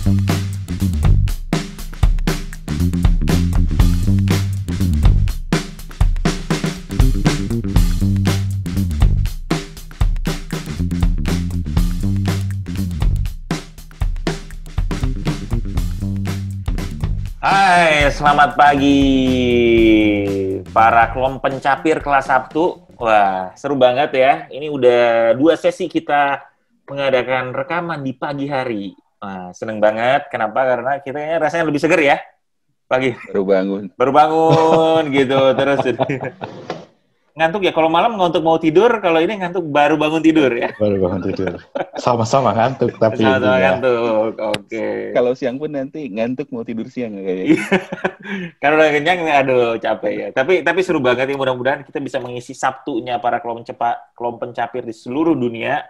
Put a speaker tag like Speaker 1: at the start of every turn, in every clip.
Speaker 1: Hai, selamat pagi para kelom pencapir kelas Sabtu. Wah, seru banget ya. Ini udah 2 sesi kita mengadakan rekaman di pagi hari. Wah, seneng banget. Kenapa? Karena kita kayaknya rasanya lebih seger ya pagi.
Speaker 2: Baru bangun.
Speaker 1: Baru bangun gitu. Terus ngantuk ya. Kalau malam ngantuk mau tidur, kalau ini ngantuk baru bangun tidur ya.
Speaker 3: Baru bangun tidur. Sama-sama ngantuk tapi
Speaker 1: Sama-sama
Speaker 3: intinya.
Speaker 1: ngantuk. Oke.
Speaker 2: Kalau siang pun nanti ngantuk mau tidur siang kayaknya.
Speaker 1: Karena udah kenyang, aduh capek ya. Tapi seru banget ya, mudah-mudahan kita bisa mengisi Sabtunya para kelom pencapir di seluruh dunia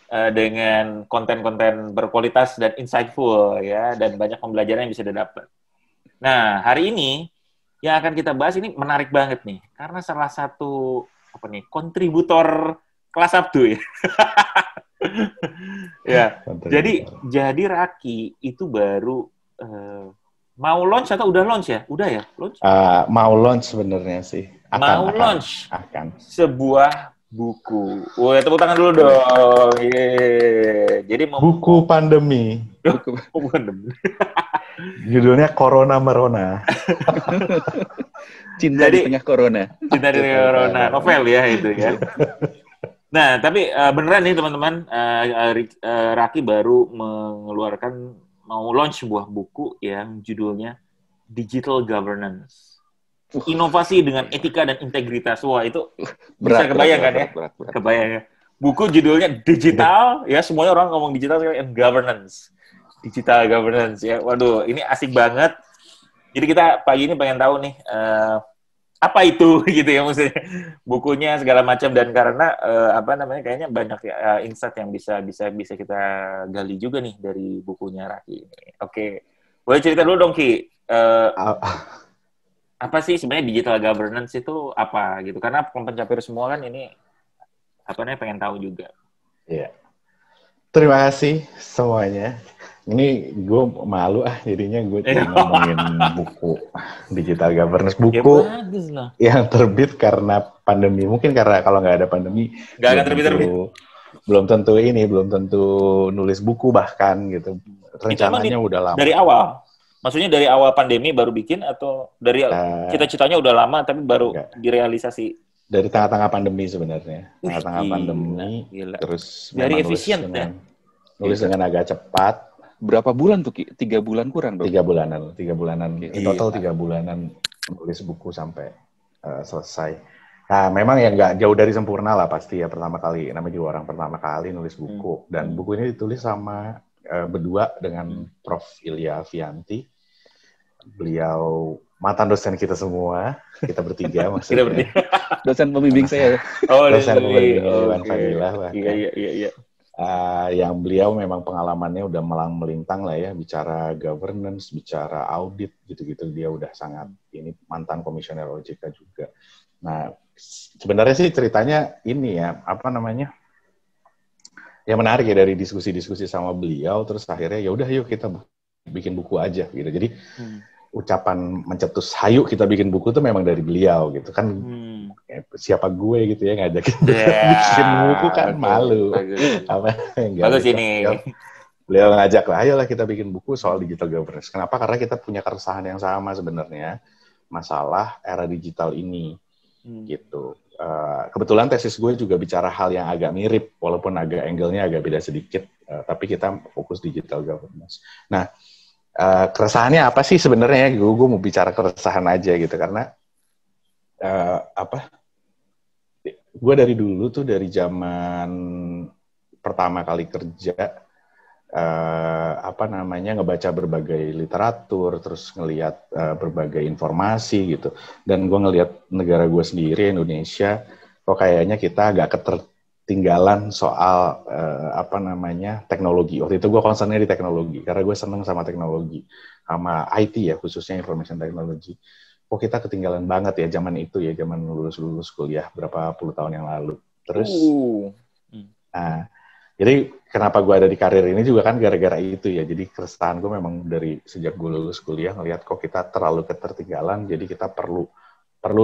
Speaker 1: dengan konten-konten berkualitas dan insightful ya, dan banyak pembelajaran yang bisa didapat. Nah, hari ini yang akan kita bahas ini menarik banget nih, karena salah satu kontributor kelas Sabtu ya. Ya, jadi Raki itu baru mau launch atau udah launch ya? Udah ya, launch?
Speaker 3: Mau launch sebenarnya sih.
Speaker 1: Launch
Speaker 3: sebuah
Speaker 1: buku. Wah, tepuk tangan dulu dong. Yeah. Jadi
Speaker 3: buku pandemi.
Speaker 1: Buku pandemi.
Speaker 3: Judulnya Corona Merona.
Speaker 2: Cinta di tengah corona.
Speaker 1: Cinta di tengah corona. Novel ya itu ya. Nah, tapi beneran nih teman-teman, Raki baru mau launch sebuah buku yang judulnya Digital Governance. Inovasi dengan etika dan integritas. Wah, itu bisa kebayang kan ya? Kebayang ya. Buku judulnya digital, ya semuanya orang ngomong digital sekarang, and governance. Digital governance ya. Waduh, ini asik banget. Jadi kita pagi ini pengen tahu nih, apa itu gitu ya maksudnya bukunya segala macam, dan karena kayaknya banyak ya, insight yang bisa kita gali juga nih dari bukunya Raki ini. Oke. Boleh cerita dulu dong Ki. Apa sih sebenarnya digital governance itu apa gitu? Karena pencapir semua kan ini pengen tahu juga.
Speaker 3: Iya. Terima kasih semuanya. Ini gue malu jadinya gue ngomongin buku digital governance, buku yang terbit karena pandemi. Mungkin karena kalau nggak ada pandemi
Speaker 1: nggak akan terbit.
Speaker 3: Belum tentu nulis buku bahkan gitu. Rencananya udah lama.
Speaker 1: Dari awal. Maksudnya dari awal pandemi baru bikin atau dari cita-citanya udah lama tapi baru direalisasi?
Speaker 3: Dari tengah-tengah pandemi sebenarnya. Tengah-tengah pandemi.
Speaker 1: Gila.
Speaker 3: Terus
Speaker 1: dari efisien ya.
Speaker 3: Nulis dengan agak cepat.
Speaker 2: Berapa bulan tuh Ki? 3 bulan kurang dong?
Speaker 3: 3 bulanan. In total 3 bulanan nulis buku sampai selesai. Nah, memang ya nggak jauh dari sempurna lah pasti ya, pertama kali. Namanya juga orang pertama kali nulis buku. Dan buku ini ditulis sama berdua dengan Prof. Ilya Fianti. Beliau mantan dosen kita semua. Kita bertiga maksudnya.
Speaker 2: Dosen pembimbing saya.
Speaker 3: Dosen pembimbing Iwan Fadilah.
Speaker 1: Iya.
Speaker 3: Yang beliau memang pengalamannya udah melintang lah ya, bicara governance, bicara audit gitu-gitu, dia udah sangat ini, mantan komisioner OJK juga. Nah, sebenarnya sih ceritanya ini ya, ya menarik ya, dari diskusi-diskusi sama beliau, terus akhirnya ya udah yuk kita bikin buku aja gitu. Jadi ucapan mencetus hayu kita bikin buku tuh memang dari beliau gitu kan. Siapa gue gitu ya ngajakin bikin buku kan, malu.
Speaker 1: Bagus ini.
Speaker 3: Beliau ngajak lah, ayolah kita bikin buku soal digital governance. Kenapa? Karena kita punya keresahan yang sama sebenarnya, masalah era digital ini gitu. Kebetulan tesis gue juga bicara hal yang agak mirip, walaupun angle-nya agak beda sedikit, tapi kita fokus digital governance. Nah, keresahannya apa sih sebenarnya? Gue mau bicara keresahan aja gitu, karena gue dari dulu tuh, dari zaman pertama kali kerja, ngebaca berbagai literatur, terus ngelihat berbagai informasi gitu, dan gue ngelihat negara gue sendiri, Indonesia, kok kayaknya kita agak ketinggalan soal teknologi. Waktu itu gue concernnya di teknologi, karena gue seneng sama teknologi, sama IT ya, khususnya information technology. Kok kita ketinggalan banget ya zaman itu ya, zaman lulus kuliah berapa puluh tahun yang lalu. Terus, Jadi kenapa gue ada di karir ini juga kan gara-gara itu ya. Jadi keresahan gue memang dari sejak gue lulus kuliah ngelihat kok kita terlalu ketertinggalan. Jadi kita perlu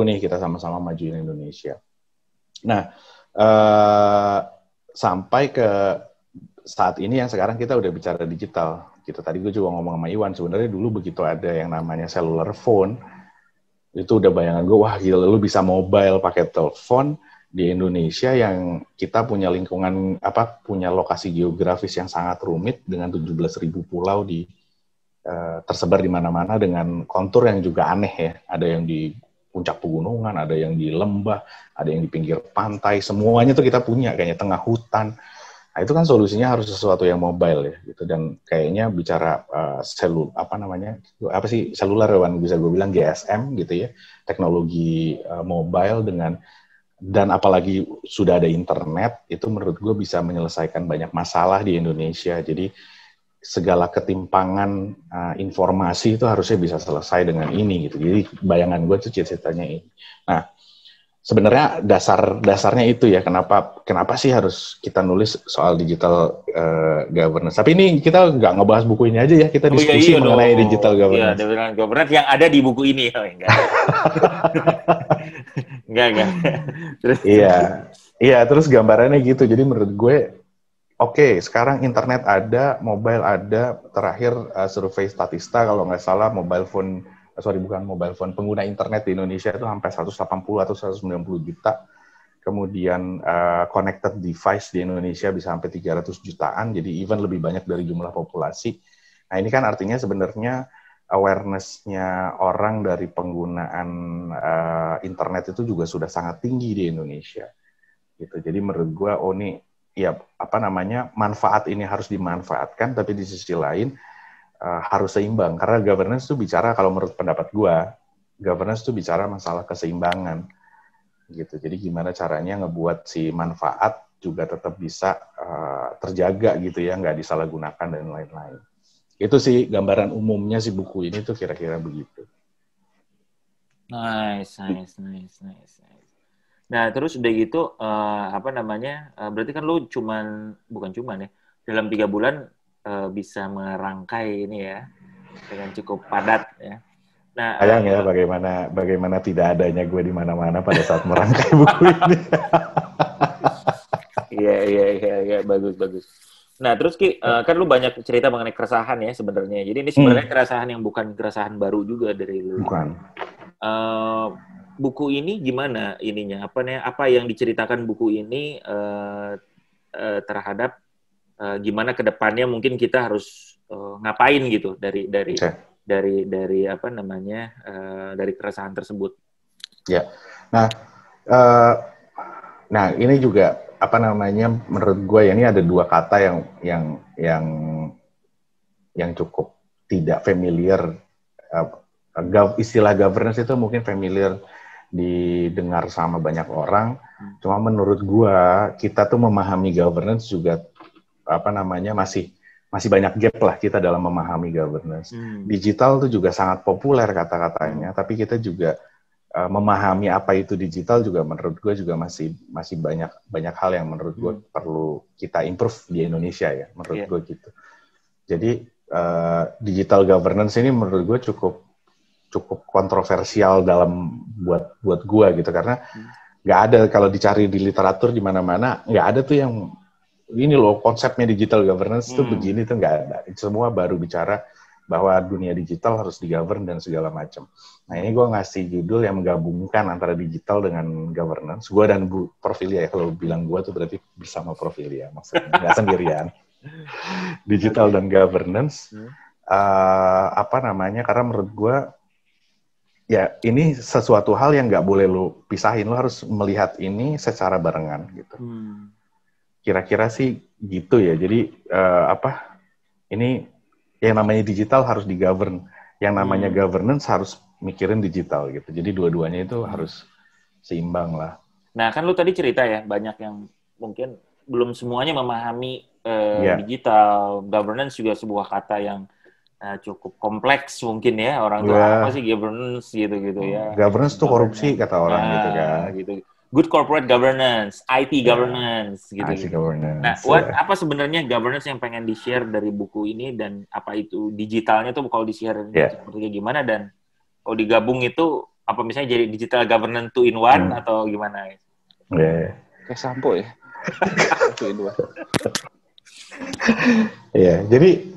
Speaker 3: nih kita sama-sama majuin Indonesia. Nah, sampai ke saat ini yang sekarang kita udah bicara digital. Gitu. Tadi gue juga ngomong sama Iwan, sebenarnya dulu begitu ada yang namanya cellular phone, itu udah bayangan gue, wah gila lu bisa mobile pakai telepon di Indonesia yang kita punya lingkungan, punya lokasi geografis yang sangat rumit dengan 17.000 pulau tersebar di mana-mana dengan kontur yang juga aneh ya. Ada yang di puncak pegunungan, ada yang di lembah, ada yang di pinggir pantai, semuanya tuh kita punya, kayaknya tengah hutan. Nah, itu kan solusinya harus sesuatu yang mobile ya, gitu. Dan kayaknya bicara seluler Wan, bisa gue bilang GSM gitu ya, teknologi mobile dan apalagi sudah ada internet, itu menurut gue bisa menyelesaikan banyak masalah di Indonesia. Jadi segala ketimpangan informasi itu harusnya bisa selesai dengan ini gitu. Jadi bayangan gue tuh cita-citanya ini. Nah, sebenarnya dasarnya itu ya, kenapa sih harus kita nulis soal digital governance. Tapi ini kita nggak ngebahas buku ini aja ya, kita diskusi mengenai digital governance.
Speaker 1: Iya, digital governance yang ada di buku ini. Oh, enggak. enggak.
Speaker 3: Iya, terus gambarannya gitu. Jadi menurut gue, oke, sekarang internet ada, mobile ada. Terakhir survei Statista kalau nggak salah pengguna internet di Indonesia itu sampai 180 atau 190 juta. Kemudian connected device di Indonesia bisa sampai 300 jutaan, jadi even lebih banyak dari jumlah populasi. Nah ini kan artinya sebenarnya awareness-nya orang dari penggunaan internet itu juga sudah sangat tinggi di Indonesia. Gitu. Jadi menurut gue, manfaat ini harus dimanfaatkan, tapi di sisi lain harus seimbang, karena governance itu bicara, kalau menurut pendapat gue, governance itu bicara masalah keseimbangan, gitu. Jadi gimana caranya ngebuat si manfaat juga tetap bisa terjaga gitu ya, nggak disalahgunakan dan lain-lain. Itu sih gambaran umumnya si buku ini tuh kira-kira begitu.
Speaker 1: Nice. Nah terus udah gitu berarti kan lu bukan cuman ya, dalam 3 bulan bisa merangkai ini ya dengan cukup padat ya. Nah,
Speaker 3: sayang ya bagaimana tidak adanya gue di mana-mana pada saat merangkai buku ini.
Speaker 1: Iya, bagus. Nah, terus Ki, kan lu banyak cerita mengenai keresahan ya sebenarnya. Jadi ini sebenarnya keresahan yang bukan keresahan baru juga dari lu.
Speaker 3: Bukan.
Speaker 1: Buku ini gimana ininya? Apa yang diceritakan buku ini terhadap gimana ke depannya mungkin kita harus ngapain gitu dari dari keresahan tersebut.
Speaker 3: Ya. Nah ini juga menurut gue ya, ini ada 2 kata yang cukup tidak familiar. Istilah governance itu mungkin familiar didengar sama banyak orang. Cuma menurut gue kita tuh memahami governance juga masih banyak gap lah kita dalam memahami governance. Digital tuh juga sangat populer kata-katanya, tapi kita juga memahami apa itu digital juga menurut gue juga masih banyak hal yang menurut gue perlu kita improve di Indonesia ya, menurut gue gitu. Jadi digital governance ini menurut gue cukup kontroversial buat gue gitu, karena nggak ada, kalau dicari di literatur di mana-mana nggak ada tuh yang ini loh konsepnya digital governance tuh begini, tuh nggak ada. Semua baru bicara bahwa dunia digital harus digovern dan segala macam. Nah ini gue ngasih judul yang menggabungkan antara digital dengan governance. Gue dan Bu Profilia ya, kalau bilang gue tuh berarti bersama Profilia, maksudnya nggak sendirian. Digital dan governance, karena menurut gue ya ini sesuatu hal yang nggak boleh lo pisahin, lo harus melihat ini secara barengan gitu. Kira-kira sih gitu ya. Jadi ini yang namanya digital harus digovern, yang namanya governance harus mikirin digital gitu. Jadi dua-duanya itu harus seimbang lah.
Speaker 1: Nah kan lu tadi cerita ya, banyak yang mungkin belum semuanya memahami digital. Governance juga sebuah kata yang cukup kompleks mungkin ya, orang tuh apa sih governance gitu ya.
Speaker 3: Governance tuh korupsi kata orang gitu kan.
Speaker 1: Gitu. good corporate governance, IT governance, gitu.
Speaker 3: IT governance.
Speaker 1: Nah, apa sebenarnya governance yang pengen di-share dari buku ini, dan apa itu digitalnya tuh kalau di-share seperti gimana, dan kalau digabung itu apa misalnya jadi digital governance 2 in 1 atau gimana?
Speaker 2: Kayak sampo ya. 2 in 1.
Speaker 3: Iya, jadi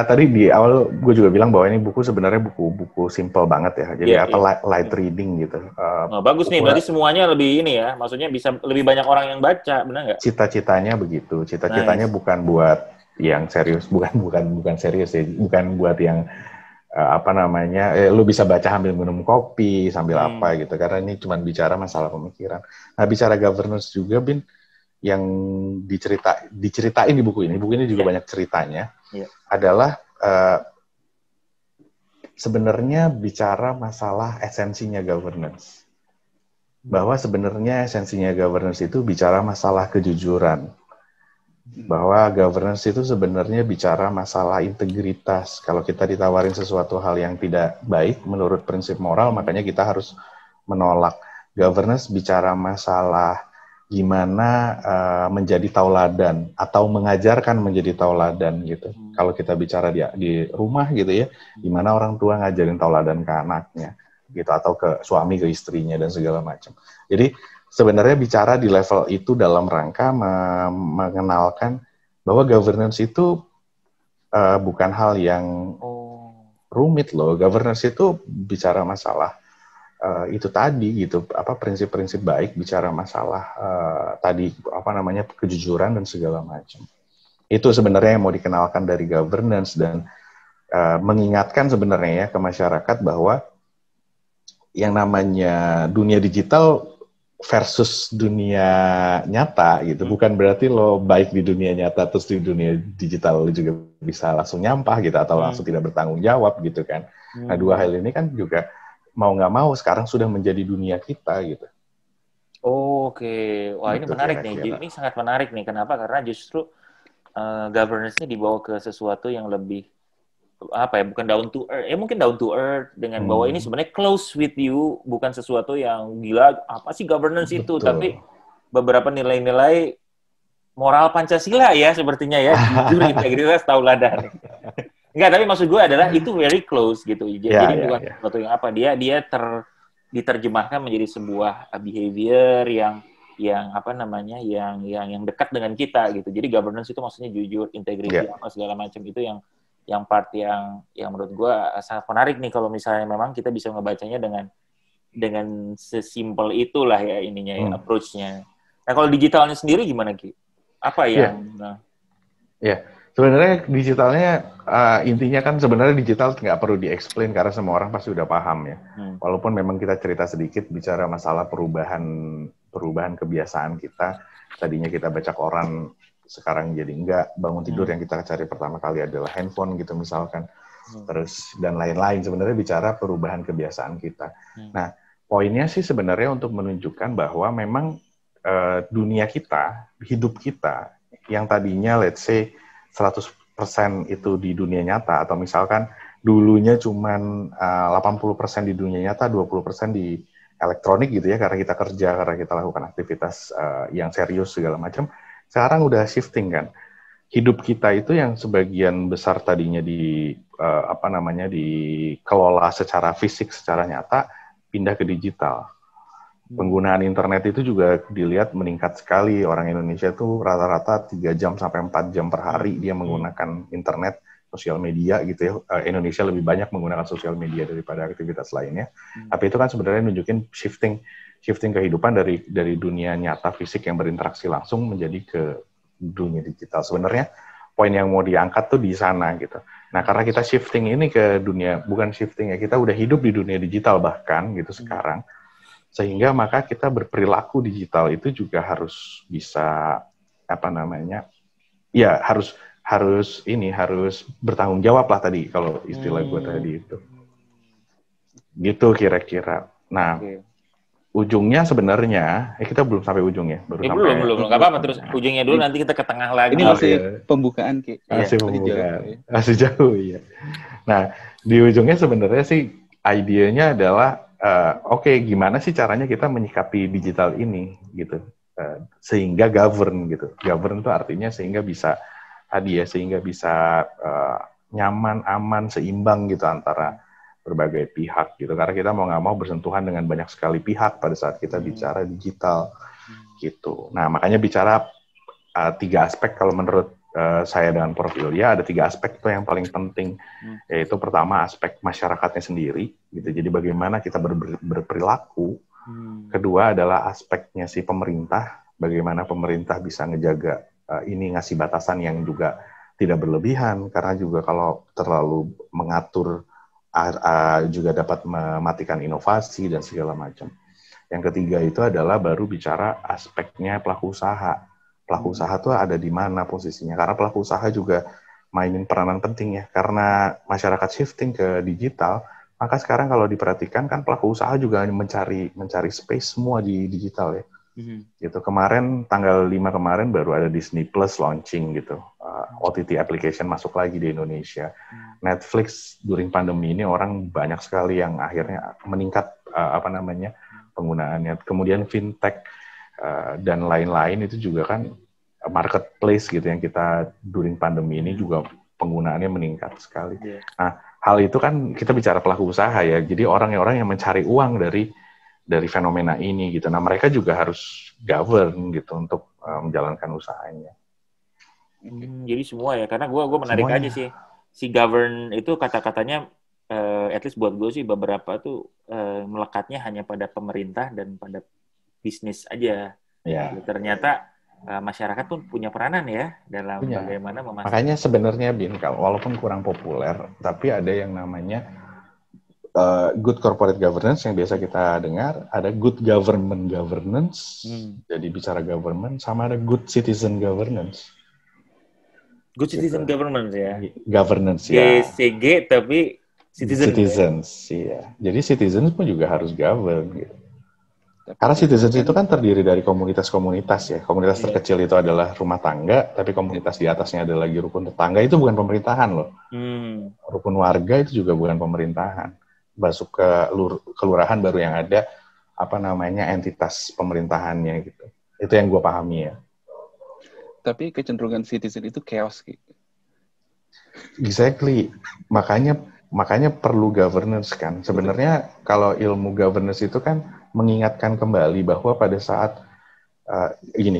Speaker 3: tadi di awal gue juga bilang bahwa ini buku sebenarnya buku simple banget ya. Jadi light reading gitu.
Speaker 1: Bagus nih, berarti semuanya lebih ini ya. Maksudnya bisa lebih banyak orang yang baca, benar nggak?
Speaker 3: Cita-citanya begitu. Cita-citanya bukan buat yang serius, bukan serius ya. Bukan buat yang lu bisa baca sambil minum kopi, sambil apa gitu. Karena ini cuma bicara masalah pemikiran. Nah, bicara governance juga, Bin, yang diceritain di buku ini juga banyak ceritanya, adalah sebenarnya bicara masalah esensinya governance. Bahwa sebenarnya esensinya governance itu bicara masalah kejujuran. Bahwa governance itu sebenarnya bicara masalah integritas. Kalau kita ditawarin sesuatu hal yang tidak baik menurut prinsip moral, makanya kita harus menolak. Governance bicara masalah gimana menjadi tauladan atau mengajarkan menjadi tauladan gitu. Kalau kita bicara di rumah gitu ya, gimana orang tua ngajarin tauladan ke anaknya gitu, atau ke suami, ke istrinya, dan segala macam. Jadi sebenarnya bicara di level itu dalam rangka mengenalkan bahwa governance itu bukan hal yang rumit loh. Governance itu bicara masalah itu tadi gitu, prinsip-prinsip baik, bicara masalah tadi kejujuran dan segala macam. Itu sebenarnya yang mau dikenalkan dari governance, dan mengingatkan sebenarnya ya ke masyarakat bahwa yang namanya dunia digital versus dunia nyata gitu, bukan berarti lo baik di dunia nyata terus di dunia digital lo juga bisa langsung nyampah gitu, atau langsung tidak bertanggung jawab gitu kan. Nah, dua hal ini kan juga mau nggak mau sekarang sudah menjadi dunia kita gitu.
Speaker 1: Oke. Wah, ini menarik nih. Ini sangat menarik nih. Kenapa? Karena justru governance-nya dibawa ke sesuatu yang lebih bukan down to earth. Mungkin down to earth dengan bahwa ini sebenarnya close with you, bukan sesuatu yang gila apa sih governance itu, tapi beberapa nilai-nilai moral Pancasila ya sepertinya ya, jujur, integritas, tauladan. Enggak, tapi maksud gue adalah itu very close gitu. Jadi bukan sesuatu yang dia diterjemahkan menjadi sebuah behavior yang dekat dengan kita gitu. Jadi governance itu maksudnya jujur, integrity, segala macam, itu yang part yang menurut gue sangat menarik nih, kalau misalnya memang kita bisa ngebacanya dengan sesimpel itulah ya ininya ya, approach-nya. Nah, kalau digitalnya sendiri gimana, Ki? Apa yang
Speaker 3: sebenarnya digitalnya intinya kan sebenarnya digital nggak perlu di-explain karena semua orang pasti udah paham ya. Walaupun memang kita cerita sedikit bicara masalah perubahan kebiasaan kita. Tadinya kita baca koran, sekarang jadi enggak. Bangun tidur yang kita cari pertama kali adalah handphone gitu misalkan. Terus dan lain-lain, sebenarnya bicara perubahan kebiasaan kita. Nah, poinnya sih sebenarnya untuk menunjukkan bahwa memang dunia kita, hidup kita yang tadinya let's say 100% itu di dunia nyata, atau misalkan dulunya cuman 80% di dunia nyata, 20% di elektronik gitu ya, karena kita kerja, karena kita lakukan aktivitas yang serius segala macam. Sekarang udah shifting kan. Hidup kita itu yang sebagian besar tadinya dikelola secara fisik, secara nyata, pindah ke digital. Penggunaan internet itu juga dilihat meningkat sekali. Orang Indonesia tuh rata-rata 3 jam sampai 4 jam per hari dia menggunakan internet, sosial media gitu ya. Indonesia lebih banyak menggunakan sosial media daripada aktivitas lainnya. Tapi itu kan sebenarnya nunjukin shifting kehidupan dari dunia nyata fisik yang berinteraksi langsung menjadi ke dunia digital. Sebenarnya poin yang mau diangkat tuh di sana gitu. Nah, karena kita shifting ini ke dunia, bukan shifting ya, kita udah hidup di dunia digital bahkan gitu sekarang. Sehingga maka kita berperilaku digital itu juga harus bisa harus bertanggung jawab lah tadi kalau istilah gue tadi itu. Gitu kira-kira. Nah, ujungnya sebenarnya kita belum sampai ujung ya,
Speaker 1: belum nggak apa-apa, terus ujungnya dulu, nanti kita ke tengah lagi.
Speaker 2: Ini masih pembukaan, Ki.
Speaker 3: Masih jauh ya. Nah, di ujungnya sebenarnya sih idenya adalah Oke, gimana sih caranya kita menyikapi digital ini gitu, sehingga govern gitu. Govern itu artinya sehingga bisa sehingga bisa nyaman, aman, seimbang gitu antara berbagai pihak gitu. Karena kita mau nggak mau bersentuhan dengan banyak sekali pihak pada saat kita bicara digital gitu. Nah, makanya bicara 3 aspek kalau menurut saya dengan Prof. Ilya, ada 3 aspek itu yang paling penting, yaitu pertama aspek masyarakatnya sendiri, gitu. Jadi bagaimana kita berperilaku. Kedua adalah aspeknya si pemerintah, bagaimana pemerintah bisa ngejaga ini, ngasih batasan yang juga tidak berlebihan, karena juga kalau terlalu mengatur juga dapat mematikan inovasi dan segala macam. Yang ketiga itu adalah baru bicara aspeknya pelaku usaha. Pelaku usaha tuh ada di mana posisinya, karena pelaku usaha juga mainin peranan penting ya, karena masyarakat shifting ke digital, maka sekarang kalau diperhatikan kan pelaku usaha juga mencari space semua di digital ya. Gitu. Kemarin tanggal 5 kemarin baru ada Disney Plus launching gitu, OTT application masuk lagi di Indonesia. Netflix during pandemi ini orang banyak sekali yang akhirnya meningkat penggunaannya. Kemudian fintech dan lain-lain itu juga kan marketplace gitu yang kita during pandemi ini juga penggunaannya meningkat sekali. Nah, hal itu kan kita bicara pelaku usaha ya. Jadi orang-orang yang mencari uang dari fenomena ini gitu. Nah, mereka juga harus govern gitu untuk menjalankan usahanya.
Speaker 1: Jadi semua ya, karena gue menarik semuanya aja sih. Si govern itu kata-katanya at least buat gue sih beberapa tuh melekatnya hanya pada pemerintah dan pada bisnis aja.
Speaker 3: Ya.
Speaker 1: Ternyata masyarakat pun punya peranan ya dalam bagaimana memastikan.
Speaker 3: Makanya sebenarnya Bin, walaupun kurang populer, tapi ada yang namanya good corporate governance yang biasa kita dengar, ada good government governance, jadi bicara government, sama ada good citizen governance.
Speaker 1: Good citizen governance ya.
Speaker 3: Governance ya.
Speaker 1: GCG tapi
Speaker 3: citizens ya. Jadi citizens pun juga harus govern gitu. Karena citizens itu kan terdiri dari komunitas-komunitas ya. Komunitas terkecil itu adalah rumah tangga, tapi komunitas di atasnya ada lagi rukun tetangga, itu bukan pemerintahan loh. Rukun warga itu juga bukan pemerintahan. Masuk ke kelurahan baru yang ada entitas pemerintahannya gitu. Itu yang gue pahami ya.
Speaker 2: Tapi kecenderungan citizen itu chaos gitu.
Speaker 3: Exactly. Makanya perlu governance kan. Sebenarnya kalau ilmu governance itu kan mengingatkan kembali bahwa pada saat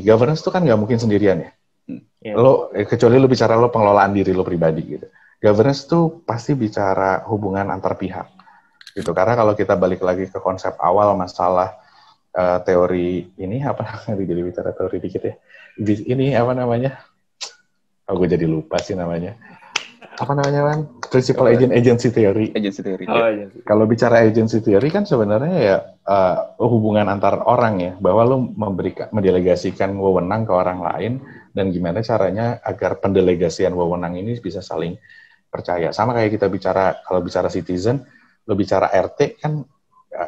Speaker 3: governance itu kan nggak mungkin sendirian ya. Kecuali lo bicara lo pengelolaan diri lo pribadi gitu. Governance itu pasti bicara hubungan antar pihak gitu. Karena kalau kita balik lagi ke konsep awal masalah teori ini jadi bicara teori dikit ya. Ini gue jadi lupa sih namanya. Principal agency theory. Kalau bicara agency theory kan sebenarnya ya hubungan antar orang ya, bahwa lo mendelegasikan wewenang ke orang lain dan gimana caranya agar pendelegasian wewenang ini bisa saling percaya. Sama kayak kita kalau bicara citizen, lo bicara RT kan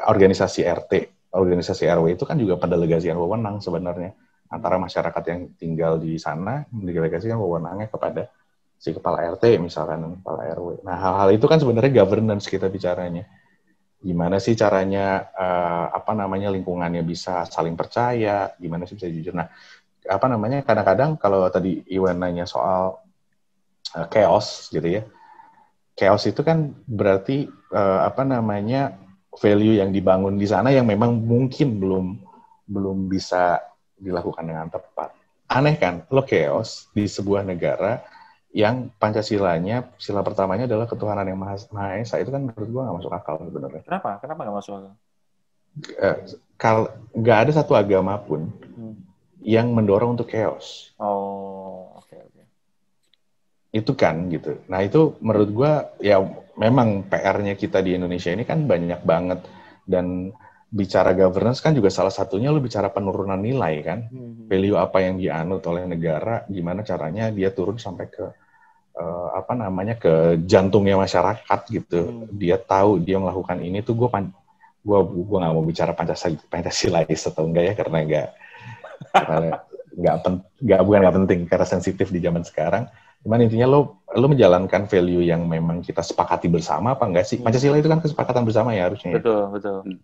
Speaker 3: organisasi RT, organisasi RW itu kan juga pendelegasian wewenang sebenarnya antara masyarakat yang tinggal di sana mendelegasikan wewenangnya kepada si kepala RT misalkan, kepala RW. Nah, hal-hal itu kan sebenarnya governance kita bicaranya. Gimana sih caranya lingkungannya bisa saling percaya, gimana sih bisa jujur. Nah, kadang-kadang kalau tadi Iwan nanya soal chaos gitu ya. Chaos itu kan berarti value yang dibangun di sana yang memang mungkin belum bisa dilakukan dengan tepat. Aneh kan? Lo chaos di sebuah negara yang Pancasilanya, sila pertamanya adalah ketuhanan yang Maha Esa, itu kan menurut gue nggak masuk akal sebenarnya.
Speaker 1: Kenapa nggak masuk akal?
Speaker 3: Nggak ada satu agama pun yang mendorong untuk chaos.
Speaker 1: Oh, oke.
Speaker 3: Itu kan gitu. Nah itu menurut gue ya memang PR-nya kita di Indonesia ini kan banyak banget, dan bicara governance kan juga salah satunya lo bicara penurunan nilai kan, value apa yang dianut oleh negara, gimana caranya dia turun sampai ke ke jantungnya masyarakat gitu. Dia tahu dia melakukan ini tuh gue nggak mau bicara Pancasilais atau enggak ya, karena bukan nggak penting karena sensitif di zaman sekarang. Cuman intinya lo menjalankan value yang memang kita sepakati bersama apa enggak sih? Pancasila itu kan kesepakatan bersama ya harusnya.
Speaker 1: Betul.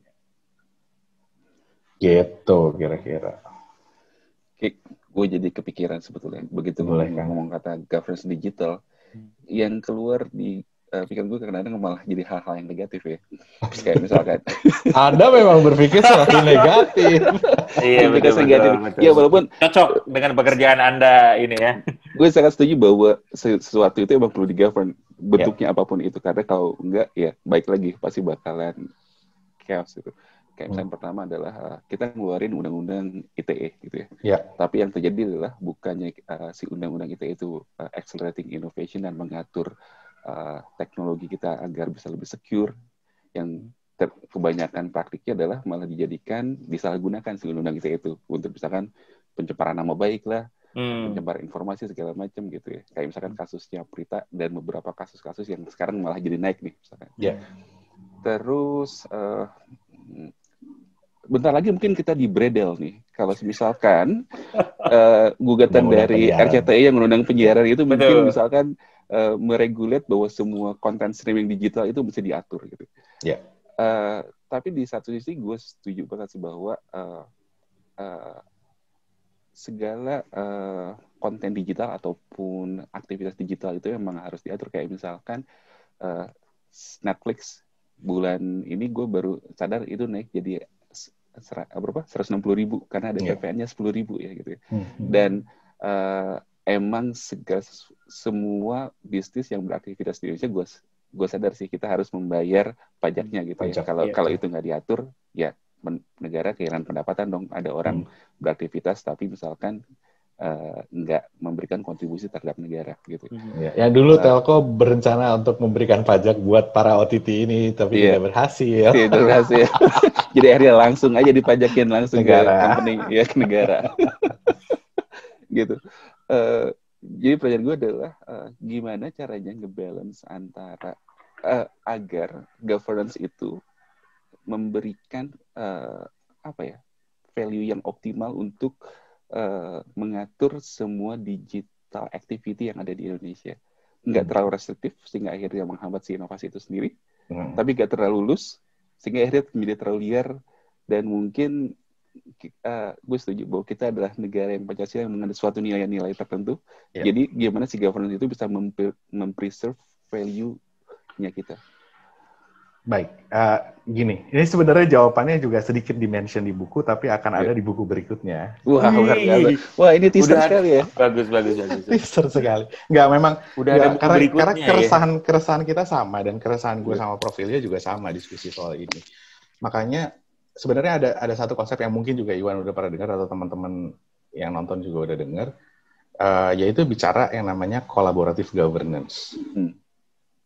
Speaker 3: Gitu kira-kira.
Speaker 2: Gue jadi kepikiran sebetulnya begitu ngomong kata governance digital, yang keluar di pikiran gue kadang-kadang malah jadi hal-hal yang negatif ya. Kayak misalkan
Speaker 3: Anda memang berpikir sesuatu negatif.
Speaker 1: Iya betul. Ya walaupun cocok dengan pekerjaan Anda ini ya.
Speaker 2: Gue sangat setuju bahwa sesuatu itu emang perlu di-govern bentuknya apapun itu, karena kalau enggak ya baik lagi pasti bakalan chaos gitu. Kayak misalnya pertama adalah kita ngeluarin undang-undang ITE gitu ya.
Speaker 3: Yeah.
Speaker 2: Tapi yang terjadi adalah bukannya si undang-undang ITE itu accelerating innovation dan mengatur teknologi kita agar bisa lebih secure. Yang kebanyakan praktiknya adalah malah disalahgunakan si undang-undang ITE itu untuk misalkan pencemaran nama baik lah, pencemaran informasi segala macam gitu ya. Kayak misalkan kasusnya Prita dan beberapa kasus-kasus yang sekarang malah jadi naik nih misalkan.
Speaker 3: Yeah.
Speaker 2: Terus bentar lagi mungkin kita di Bredel nih. Kalau misalkan gugatan dari RCTI yang mengundang penyiaran itu mungkin misalkan meregulat bahwa semua konten streaming digital itu mesti diatur gitu.
Speaker 3: Yeah.
Speaker 2: Tapi di satu sisi gue setuju banget sih bahwa segala konten digital ataupun aktivitas digital itu memang harus diatur. Kayak misalkan Netflix bulan ini gue baru sadar itu naik jadi 160.000 karena ada PPN-nya 10.000 ya gitu. Dan emang semua bisnis yang beraktivitas di Indonesia gue sadar sih kita harus membayar pajaknya gitu ya. Kalau itu nggak diatur ya negara kehilangan pendapatan dong. Ada orang beraktivitas tapi misalkan nggak memberikan kontribusi terhadap negara gitu.
Speaker 3: Yang dulu Telco berencana untuk memberikan pajak buat para OTT ini, tapi tidak berhasil.
Speaker 2: Tidak berhasil. Jadi akhirnya langsung aja dipajakin langsung negara. Ke company, ya ke negara. Gitu. Jadi pertanyaan gue adalah gimana caranya ngebalance antara agar governance itu memberikan value yang optimal untuk mengatur semua digital activity yang ada di Indonesia. Nggak terlalu restriktif, sehingga akhirnya menghambat si inovasi itu sendiri. Tapi nggak terlalu loose, sehingga akhirnya menjadi terlalu liar. Dan mungkin gue setuju bahwa kita adalah negara yang Pancasila yang mengandung suatu nilai-nilai tertentu. Jadi gimana si governance itu bisa mempreserve value-nya kita.
Speaker 3: Baik, gini, ini sebenarnya jawabannya juga sedikit dimention di buku, tapi akan ada di buku berikutnya.
Speaker 2: Wah, ini teaser sekali ya.
Speaker 1: Bagus.
Speaker 3: Teaser sekali. Nggak, memang
Speaker 1: udah ada buku berikutnya.
Speaker 3: Karena keresahan kita sama, dan keresahan gue sama Profilnya juga sama diskusi soal ini. Makanya sebenarnya ada satu konsep yang mungkin juga Iwan udah pernah dengar atau teman-teman yang nonton juga udah dengar, yaitu bicara yang namanya collaborative governance.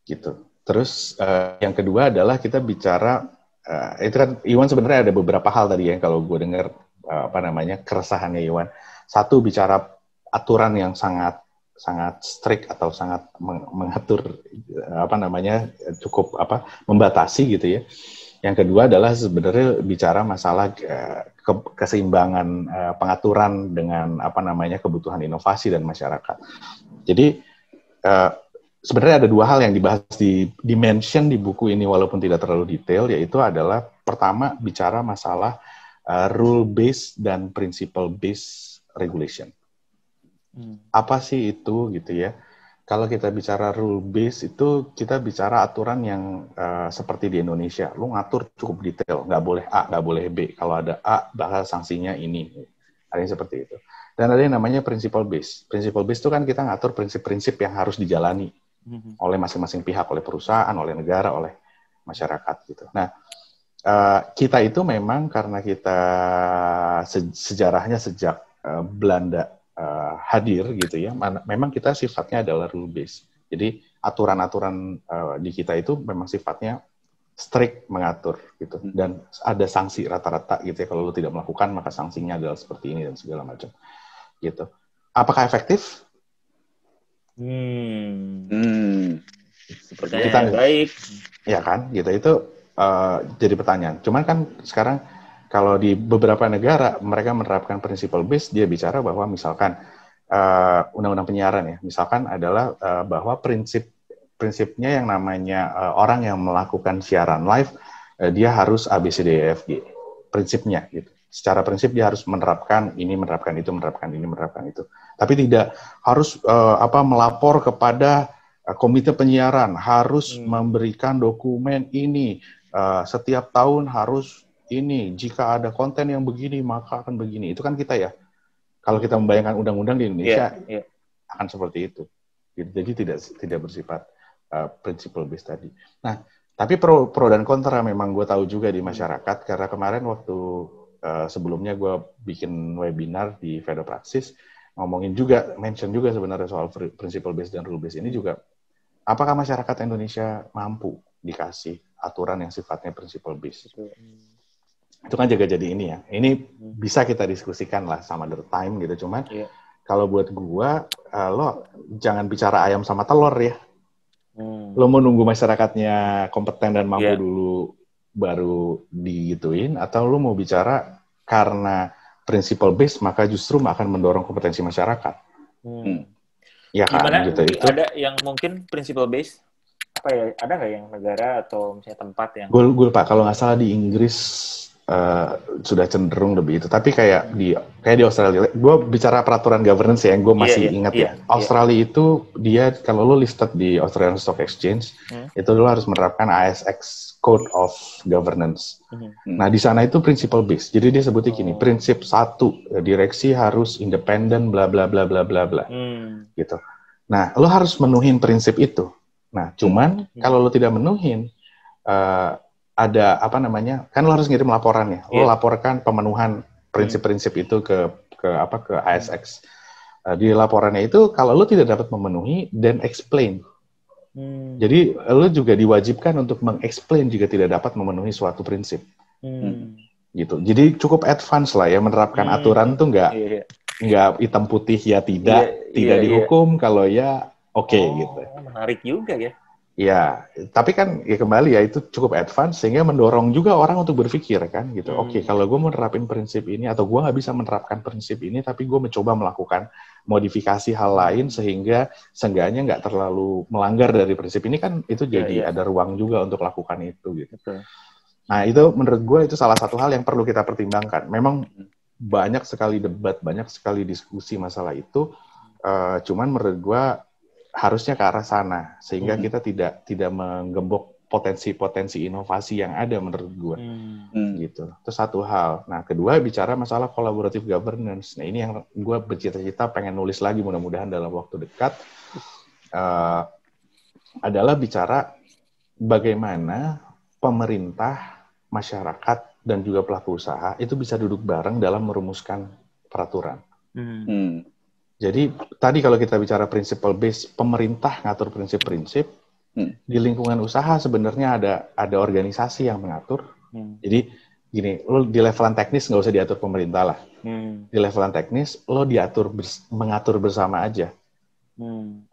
Speaker 3: Gitu. Terus yang kedua adalah kita bicara itu kan Iwan sebenarnya ada beberapa hal tadi ya kalau gue dengar keresahannya Iwan. Satu bicara aturan yang sangat strict atau sangat mengatur cukup membatasi gitu ya. Yang kedua adalah sebenarnya bicara masalah keseimbangan pengaturan dengan kebutuhan inovasi dan masyarakat. Jadi sebenarnya ada dua hal yang dibahas di dimension di buku ini walaupun tidak terlalu detail, yaitu adalah pertama bicara masalah rule based dan principle based regulation. Apa sih itu gitu ya? Kalau kita bicara rule based itu kita bicara aturan yang seperti di Indonesia, lu ngatur cukup detail, nggak boleh A, nggak boleh B. Kalau ada A, bakal sanksinya ini. Ada yang seperti itu. Dan ada yang namanya principle based. Principle based itu kan kita ngatur prinsip-prinsip yang harus dijalani oleh masing-masing pihak, oleh perusahaan, oleh negara, oleh masyarakat gitu. Nah, kita itu memang karena kita sejarahnya sejak Belanda hadir gitu ya, memang kita sifatnya adalah rule based. Jadi aturan-aturan di kita itu memang sifatnya strict mengatur gitu, dan ada sanksi rata-rata gitu ya, kalau lu tidak melakukan maka sanksinya adalah seperti ini dan segala macam gitu. Apakah efektif?
Speaker 1: Pertanyaan baik.
Speaker 3: Ya kan, gitu itu jadi pertanyaan. Cuman kan sekarang kalau di beberapa negara mereka menerapkan principle based, dia bicara bahwa misalkan undang-undang penyiaran ya, misalkan adalah bahwa prinsipnya yang namanya orang yang melakukan siaran live, dia harus ABCDEFG, prinsipnya gitu. Secara prinsip dia harus menerapkan ini, menerapkan itu, menerapkan ini, menerapkan itu. Tapi tidak harus melapor kepada komite penyiaran, harus memberikan dokumen ini, setiap tahun harus ini, jika ada konten yang begini, maka akan begini. Itu kan kita ya. Kalau kita membayangkan undang-undang di Indonesia, akan seperti itu. Jadi tidak bersifat principle based tadi. Nah, tapi pro dan kontra memang gue tahu juga di masyarakat, karena kemarin waktu sebelumnya gue bikin webinar di Fedopraksis, ngomongin juga, mention juga sebenarnya soal principle based dan rule based ini juga, apakah masyarakat Indonesia mampu dikasih aturan yang sifatnya principle based? Itu kan juga jadi ini ya. Ini bisa kita diskusikan lah sama the time gitu. Cuman kalau buat gua, lo jangan bicara ayam sama telur ya. Lo mau nunggu masyarakatnya kompeten dan mampu dulu baru digituin, atau lo mau bicara karena principle based maka justru akan mendorong kompetensi masyarakat. Ya kan?
Speaker 1: Gimana?
Speaker 3: Gitu, itu.
Speaker 1: Ada yang mungkin principle based? Apa ya? Ada nggak yang negara atau misalnya tempat yang?
Speaker 3: Gue lupa, kalau nggak salah di Inggris sudah cenderung lebih itu, tapi kayak di Australia, gue bicara peraturan governance ya, yang gue masih ingat ya. Australia itu dia kalau lo listed di Australian Stock Exchange, itu lo harus menerapkan ASX Code of Governance. Nah di sana itu principle based, jadi dia sebutnya gini, prinsip 1, direksi harus independen, bla bla bla bla bla bla, gitu. Nah lo harus menuhin prinsip itu. Nah cuman kalau lo tidak menuhin, ada apa namanya, kan lo harus ngirim laporannya, lo laporkan pemenuhan prinsip-prinsip itu ke ASX. Di laporannya itu kalau lo tidak dapat memenuhi, then explain. Jadi lo juga diwajibkan untuk meng-explain jika tidak dapat memenuhi suatu prinsip. Gitu. Jadi cukup advance lah ya, menerapkan aturan tuh nggak hitam putih ya tidak dihukum, kalau ya oke, gitu.
Speaker 1: Menarik juga ya.
Speaker 3: Ya, tapi kan ya kembali ya, itu cukup advance sehingga mendorong juga orang untuk berpikir kan gitu. Oke, kalau gue mau menerapin prinsip ini atau gue nggak bisa menerapkan prinsip ini, tapi gue mencoba melakukan modifikasi hal lain sehingga seenggaknya nggak terlalu melanggar dari prinsip ini, kan itu jadi ada ruang juga untuk lakukan itu gitu. Nah itu menurut gue itu salah satu hal yang perlu kita pertimbangkan. Memang banyak sekali debat, banyak sekali diskusi masalah itu. Cuman menurut gue harusnya ke arah sana sehingga kita tidak menggembok potensi-potensi inovasi yang ada menurut gue, gitu. Itu satu hal. Nah kedua bicara masalah collaborative governance. Nah ini yang gue bercita-cita pengen nulis lagi mudah-mudahan dalam waktu dekat, adalah bicara bagaimana pemerintah, masyarakat dan juga pelaku usaha itu bisa duduk bareng dalam merumuskan peraturan. Jadi tadi kalau kita bicara principle based, pemerintah ngatur prinsip-prinsip, di lingkungan usaha sebenarnya ada organisasi yang mengatur. Jadi gini, lo di levelan teknis nggak usah diatur pemerintah lah. Di levelan teknis lo mengatur bersama aja.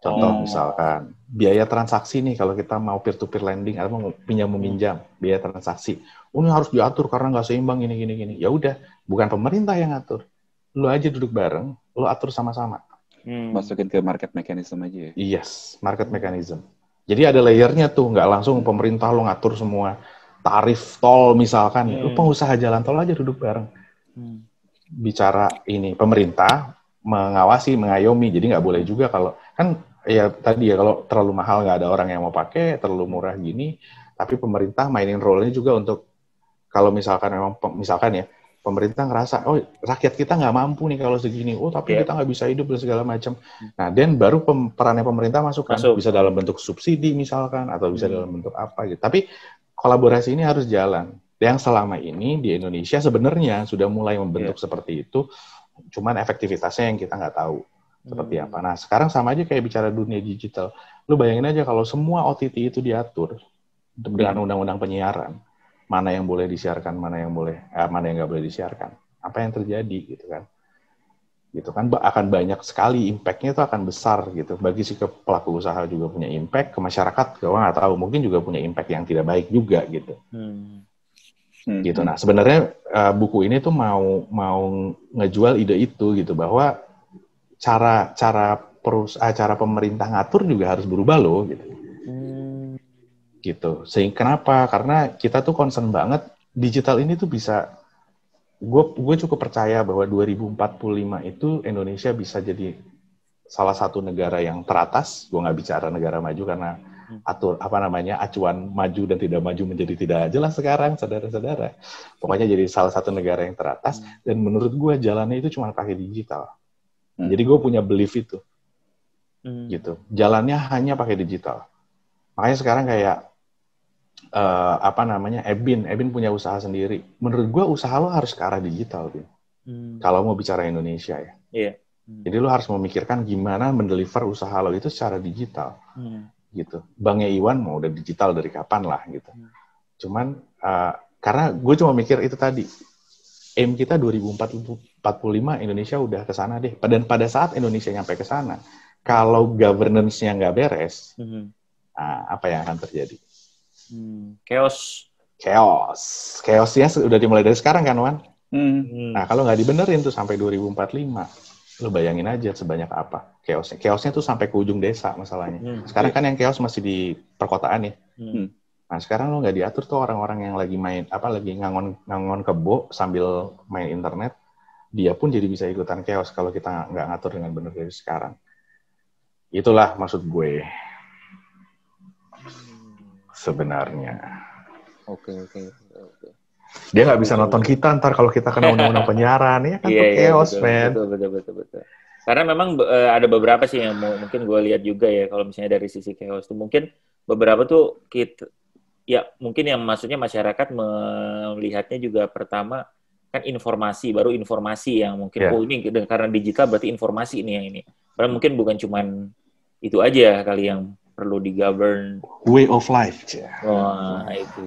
Speaker 3: Contoh misalkan biaya transaksi nih, kalau kita mau peer-to-peer lending atau mau pinjam-meminjam, biaya transaksi, ini harus diatur karena nggak seimbang gini. Ya udah, bukan pemerintah yang ngatur. Lo aja duduk bareng, lo atur sama-sama.
Speaker 2: Masukin ke market mechanism aja ya?
Speaker 3: Yes, market mechanism. Jadi ada layernya tuh, nggak langsung pemerintah lo ngatur semua. Tarif tol misalkan, lo pengusaha jalan tol aja duduk bareng. Bicara ini, pemerintah mengawasi, mengayomi, jadi nggak boleh juga kalau, kan ya tadi ya, kalau terlalu mahal nggak ada orang yang mau pakai, terlalu murah gini, tapi pemerintah mainin role-nya juga untuk, kalau misalkan memang, misalkan ya, pemerintah ngerasa, oh rakyat kita nggak mampu nih kalau segini, oh tapi kita nggak bisa hidup dan segala macam. Nah, dan baru perannya pemerintah masuk. Bisa dalam bentuk subsidi misalkan, atau bisa dalam bentuk apa gitu. Tapi kolaborasi ini harus jalan. Yang selama ini di Indonesia sebenarnya sudah mulai membentuk seperti itu, cuman efektivitasnya yang kita nggak tahu seperti apa. Nah, sekarang sama aja kayak bicara dunia digital. Lu bayangin aja kalau semua OTT itu diatur dengan undang-undang penyiaran, mana yang boleh disiarkan, mana yang nggak boleh disiarkan, apa yang terjadi gitu kan akan banyak sekali, impact-nya itu akan besar gitu. Bagi si pelaku usaha juga punya impact, ke masyarakat gue nggak tahu, mungkin juga punya impact yang tidak baik juga gitu. Gitu. Nah, sebenarnya buku ini tuh mau ngejual ide itu gitu, bahwa cara pemerintah ngatur juga harus berubah loh gitu. Gitu. Sehingga kenapa? Karena kita tuh concern banget digital ini tuh bisa, gue cukup percaya bahwa 2045 itu Indonesia bisa jadi salah satu negara yang teratas. Gue nggak bicara negara maju karena acuan maju dan tidak maju menjadi tidak jelas sekarang, saudara-saudara. Pokoknya jadi salah satu negara yang teratas, dan menurut gue jalannya itu cuma pakai digital. Jadi gue punya belief itu. Gitu. Jalannya hanya pakai digital. Makanya sekarang kayak Ebin punya usaha sendiri. Menurut gue usaha lo harus ke arah digital, Bin. Kalau mau bicara Indonesia ya.
Speaker 1: Iya.
Speaker 3: Jadi lo harus memikirkan gimana mendeliver usaha lo itu secara digital. Gitu. Banknya Iwan mau udah digital dari kapan lah gitu. Cuman karena gue cuma mikir itu tadi. Aim kita 2045 Indonesia udah ke sana deh. Dan pada saat Indonesia nyampe ke sana, kalau governance-nya nggak beres, apa yang akan terjadi? Chaosnya udah dimulai dari sekarang kan, Wan? Nah, kalau nggak dibenerin tuh sampai 2045, lo bayangin aja sebanyak apa chaosnya tuh sampai ke ujung desa masalahnya. Sekarang kan yang chaos masih di perkotaan ya. Nah, sekarang lo nggak diatur tuh orang-orang yang lagi lagi ngangon kebo sambil main internet, dia pun jadi bisa ikutan chaos kalau kita nggak ngatur dengan benar dari sekarang. Itulah maksud gue. Sebenarnya.
Speaker 1: Oke.
Speaker 3: Dia nggak bisa nonton kita ntar kalau kita kena undang-undang penyiaran, ya kan tuh chaos, men.
Speaker 1: Betul. Karena memang ada beberapa sih yang mungkin gue lihat juga ya, kalau misalnya dari sisi chaos tuh mungkin beberapa tuh mungkin yang maksudnya masyarakat melihatnya juga pertama kan baru informasi yang mungkin ini karena digital berarti informasi ini yang ini. Padahal mungkin bukan cuman itu aja kali yang perlu di-govern.
Speaker 3: Way of life.
Speaker 1: Itu.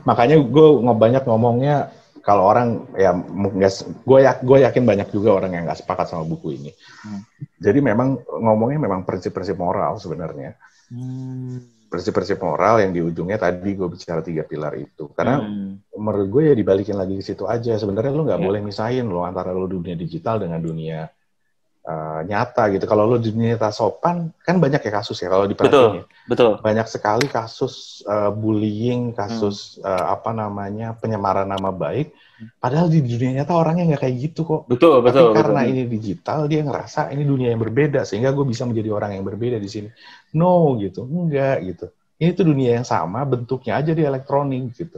Speaker 3: Makanya gue banyak ngomongnya, kalau orang ya gue yakin banyak juga orang yang nggak sepakat sama buku ini. Jadi memang ngomongnya memang prinsip-prinsip moral sebenarnya. Prinsip-prinsip moral yang di ujungnya tadi gue bicara 3 pilar itu. Karena menurut gue ya dibalikin lagi ke situ aja. Sebenarnya lo nggak boleh misahin lo antara lo dunia digital dengan dunia nyata gitu. Kalau lo di dunia nyata sopan, kan banyak ya kasus ya kalau diperhatiin.
Speaker 1: Betul.
Speaker 3: Banyak sekali kasus bullying, kasus penyemaran nama baik. Padahal di dunia nyata orangnya nggak kayak gitu kok.
Speaker 1: Betul.
Speaker 3: Tapi karena ini digital, dia ngerasa ini dunia yang berbeda, sehingga gue bisa menjadi orang yang berbeda di sini. No gitu, enggak gitu. Ini tuh dunia yang sama, bentuknya aja di elektronik gitu.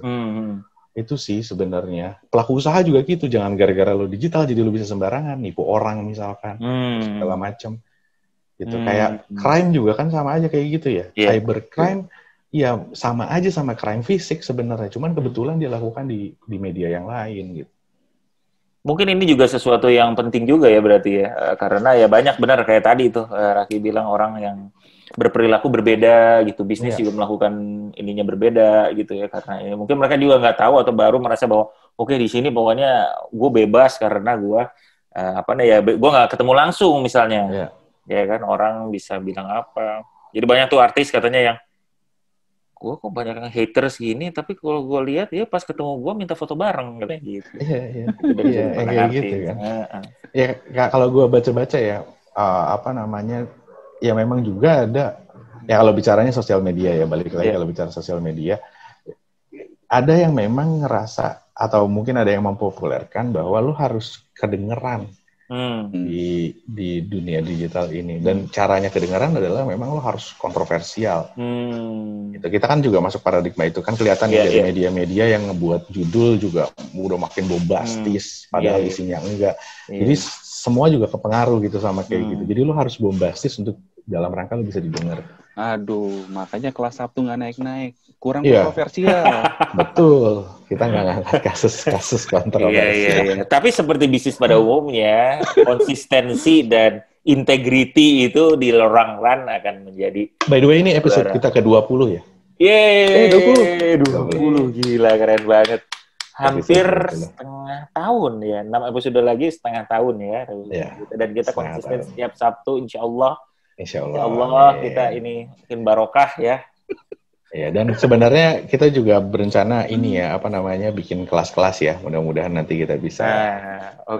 Speaker 3: Itu sih sebenarnya. Pelaku usaha juga gitu, jangan gara-gara lo digital jadi lo bisa sembarangan nipu orang misalkan, segala macam. Gitu. Kayak crime juga kan sama aja kayak gitu ya. Cybercrime ya sama aja sama crime fisik sebenarnya, cuman kebetulan dia lakukan di media yang lain gitu.
Speaker 1: Mungkin ini juga sesuatu yang penting juga ya berarti ya, karena ya banyak benar kayak tadi tuh Raki bilang orang yang berperilaku berbeda gitu, bisnis juga melakukan ininya berbeda gitu ya, karena ya, mungkin mereka juga nggak tahu atau baru merasa bahwa oke, di sini pokoknya gue bebas karena gue gue nggak ketemu langsung misalnya, ya kan orang bisa bilang apa. Jadi banyak tuh artis katanya yang gue kok banyak yang haters gini, tapi kalau gue lihat ya pas ketemu gue minta foto bareng katanya gitu.
Speaker 3: Iya kayak gitu kan. Ya kalau gue baca-baca ya ya memang juga ada, ya kalau bicaranya sosial media ya, balik lagi kalau bicara sosial media, ada yang memang ngerasa, atau mungkin ada yang mempopulerkan bahwa lu harus kedengeran di dunia digital ini, dan caranya kedengeran adalah memang lu harus kontroversial. Gitu. Kita kan juga masuk paradigma itu, kan kelihatan dari media-media yang ngebuat judul juga udah makin bombastis, padahal isinya enggak. Jadi semua juga kepengaruh gitu sama kayak gitu. Jadi lu harus bombastis untuk dalam rangka lu bisa didengar.
Speaker 2: Aduh, makanya kelas Sabtu nggak naik-naik. Kurang kontroversial.
Speaker 3: Betul. Kita nggak ngangkat kasus-kasus kontroversial.
Speaker 1: Iya. Tapi seperti bisnis pada umumnya, konsistensi dan integrity itu di long run akan menjadi...
Speaker 3: By the way, ini episode kita ke-20 ya?
Speaker 1: Yeay, 20. Gila, keren banget. Hampir setengah tahun ya, 6 episode lagi setengah tahun ya. Dan kita konsisten setiap Sabtu, insya Allah kita ini makin barokah ya.
Speaker 3: Ya, dan sebenarnya kita juga berencana ini ya, apa namanya, bikin kelas-kelas ya. Mudah-mudahan nanti kita bisa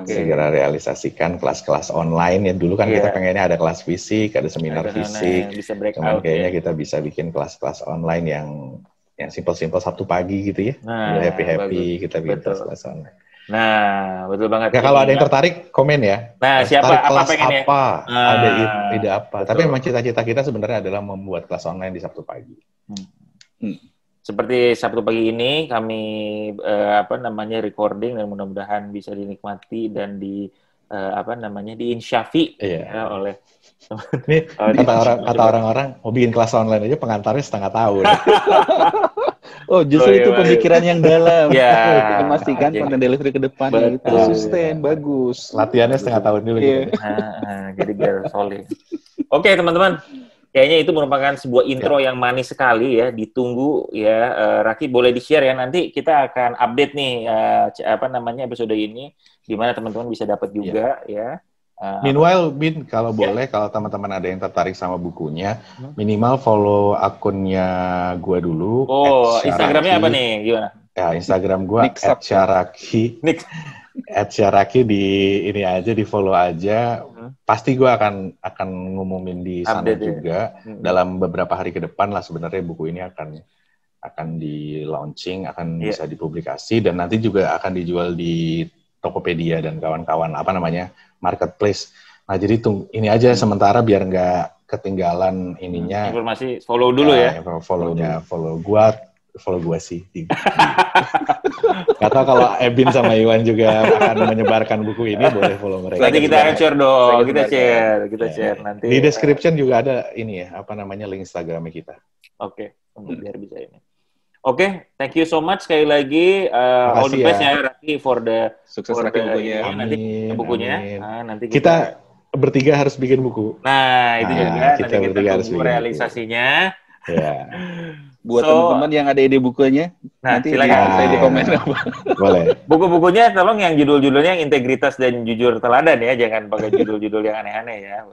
Speaker 3: segera realisasikan kelas-kelas online ya. Dulu kan kita pengennya ada kelas fisik, ada seminar fisik.
Speaker 1: Bisa break
Speaker 3: Cuman
Speaker 1: out,
Speaker 3: kayaknya kita bisa bikin kelas-kelas online yang simpel-simpel Sabtu pagi gitu ya. Udah happy-happy kita bikin kelas-kelas online.
Speaker 1: Nah, betul banget.
Speaker 3: Ya, kalau ada yang tertarik, komen ya.
Speaker 1: Nah, siapa
Speaker 3: kelas
Speaker 1: pengennya?
Speaker 3: Ada ide apa? Betul. Tapi memang cita-cita kita sebenarnya adalah membuat kelas online di Sabtu pagi.
Speaker 1: Seperti Sabtu pagi ini kami recording dan mudah-mudahan bisa dinikmati dan diinsyafi oleh
Speaker 3: ini kata orang-orang mau bikin kelas online aja pengantarnya setengah tahun.
Speaker 2: Oh, justru itu pemikiran yang dalam. Ya, memastikan konten delivery ke depan itu sustain, bagus.
Speaker 3: Latihannya setengah tahun dulu gitu.
Speaker 1: Jadi biar solid. Oke, teman-teman. Kayaknya itu merupakan sebuah intro yang manis sekali ya, ditunggu ya. Raki boleh di-share ya, nanti kita akan update nih episode ini di mana teman-teman bisa dapat juga ya.
Speaker 3: Meanwhile, Bin, kalau boleh, kalau teman-teman ada yang tertarik sama bukunya, minimal follow akunnya gue dulu.
Speaker 1: Oh, Instagramnya apa nih? Gimana?
Speaker 3: Ya, Instagram gue @syaraki. @syaraki di ini aja, di follow aja. Pasti gue akan ngumumin di sana update juga. Dalam beberapa hari ke depan lah sebenarnya buku ini akan di launching, akan bisa dipublikasi, dan nanti juga akan dijual di Tokopedia dan kawan-kawan marketplace. Nah, jadi ini aja sementara biar nggak ketinggalan ininya.
Speaker 1: Informasi follow dulu ya.
Speaker 3: Follow gua sih. Kata kalau Ebin sama Iwan juga akan menyebarkan buku ini, boleh follow mereka.
Speaker 1: Nanti kita share dong, kita share nanti.
Speaker 3: Di description juga ada ini ya, link Instagramnya kita.
Speaker 1: Oke, biar bisa ini. Oke, thank you so much sekali lagi. All the best ya Raki for the
Speaker 2: sukses bukunya.
Speaker 1: Nanti bukunya. Nanti
Speaker 3: kita bertiga harus bikin buku.
Speaker 1: Nah, itu juga kita tunggu realisasinya.
Speaker 3: Ya.
Speaker 2: Buat teman-teman yang ada ide bukunya, nanti silakan di komen.
Speaker 3: Boleh.
Speaker 1: Buku-bukunya tolong yang judul-judulnya yang integritas dan jujur teladan ya, jangan pakai judul-judul yang aneh-aneh ya.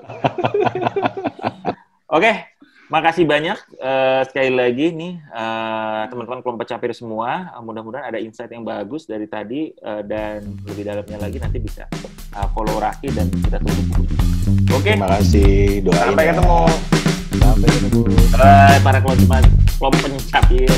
Speaker 1: Oke. Makasih banyak sekali lagi nih teman-teman kelompok capir semua. Mudah-mudahan ada insight yang bagus dari tadi dan lebih dalamnya lagi nanti bisa follow Raki dan kita tunggu buku. Oke.
Speaker 3: Terima kasih, doain.
Speaker 1: Sampai ketemu. Para kelompok pencapir.